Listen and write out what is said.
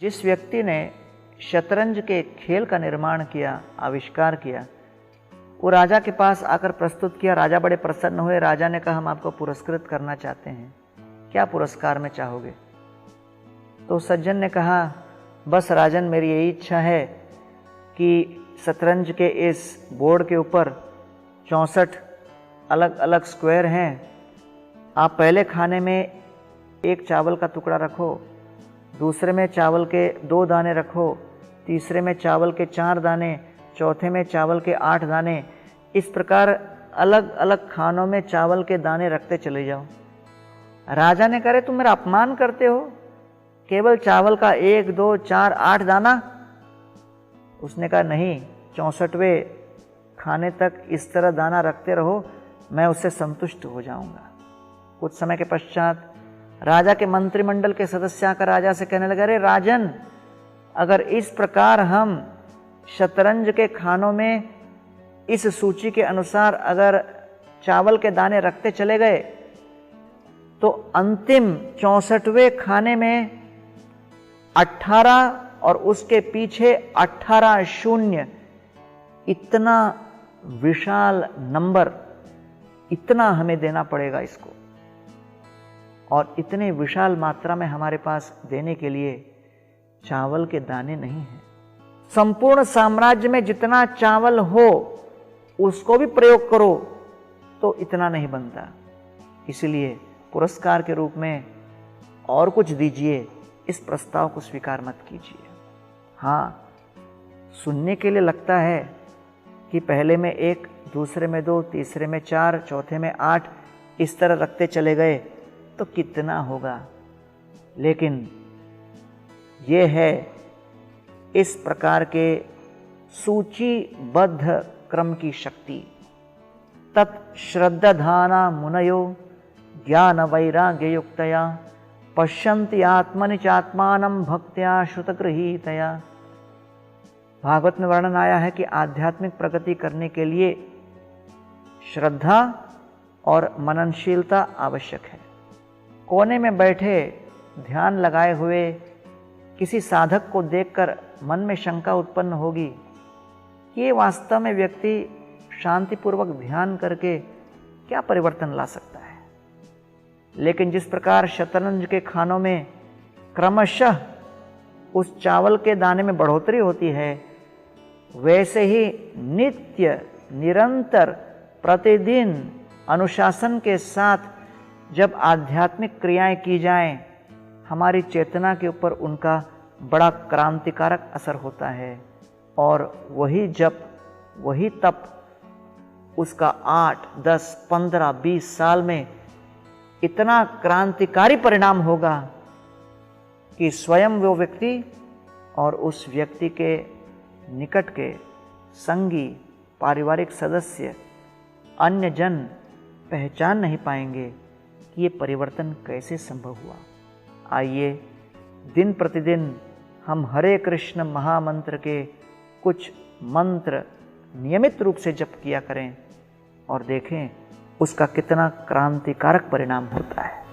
जिस व्यक्ति ने शतरंज के खेल का निर्माण किया, आविष्कार किया, वो राजा के पास आकर प्रस्तुत किया। राजा बड़े प्रसन्न हुए। राजा ने कहा, हम आपको पुरस्कृत करना चाहते हैं, क्या पुरस्कार में चाहोगे? तो सज्जन ने कहा, बस राजन, मेरी यही इच्छा है कि शतरंज के इस बोर्ड के ऊपर 64 अलग अलग स्क्वायर हैं। आप पहले खाने में एक चावल का टुकड़ा रखो, दूसरे में चावल के 2 दाने रखो, तीसरे में चावल के 4 दाने, चौथे में चावल के 8 दाने। इस प्रकार अलग अलग खानों में चावल के दाने रखते चले जाओ। राजा ने कहा, तुम मेरा अपमान करते हो, केवल चावल का 1, 2, 4, 8 दाना? उसने कहा, नहीं, 64वें खाने तक इस तरह दाना रखते रहो, मैं उससे संतुष्ट हो जाऊंगा। कुछ समय के पश्चात राजा के मंत्रिमंडल के सदस्य आकर राजा से कहने लगे, अरे राजन, अगर इस प्रकार हम शतरंज के खानों में इस सूची के अनुसार अगर चावल के दाने रखते चले गए तो अंतिम 64वें खाने में 18 और उसके पीछे 18 शून्य, इतना विशाल नंबर, इतना हमें देना पड़ेगा इसको। और इतने विशाल मात्रा में हमारे पास देने के लिए चावल के दाने नहीं हैं। संपूर्ण साम्राज्य में जितना चावल हो उसको भी प्रयोग करो तो इतना नहीं बनता। इसलिए पुरस्कार के रूप में और कुछ दीजिए, इस प्रस्ताव को स्वीकार मत कीजिए। हाँ, सुनने के लिए लगता है कि पहले में 1, दूसरे में 2, तीसरे में 4, चौथे में 8, इस तरह रखते चले गए तो कितना होगा। लेकिन ये है इस प्रकार के सूचीबद्ध क्रम की शक्ति। तत्श्रद्धाना मुनयो ज्ञान वैराग्य युक्तया पश्यन्ति आत्मनि चात्मानं भक्त्या श्रुतगृहीतया। भागवत में वर्णन आया है कि आध्यात्मिक प्रगति करने के लिए श्रद्धा और मननशीलता आवश्यक है। कोने में बैठे ध्यान लगाए हुए किसी साधक को देखकर मन में शंका उत्पन्न होगी कि ये वास्तव में व्यक्ति शांतिपूर्वक ध्यान करके क्या परिवर्तन ला सकता है। लेकिन जिस प्रकार शतरंज के खानों में क्रमशः उस चावल के दाने में बढ़ोतरी होती है, वैसे ही नित्य निरंतर प्रतिदिन अनुशासन के साथ जब आध्यात्मिक क्रियाएं की जाएं, हमारी चेतना के ऊपर उनका बड़ा क्रांतिकारक असर होता है। और वही जप, वही तप, उसका 8, 10, 15, 20 साल में इतना क्रांतिकारी परिणाम होगा कि स्वयं वो व्यक्ति और उस व्यक्ति के निकट के संगी, पारिवारिक सदस्य, अन्य जन पहचान नहीं पाएंगे कि ये परिवर्तन कैसे संभव हुआ। आइए दिन प्रतिदिन हम हरे कृष्ण महामंत्र के कुछ मंत्र नियमित रूप से जप किया करें और देखें उसका कितना क्रांतिकारक परिणाम होता है।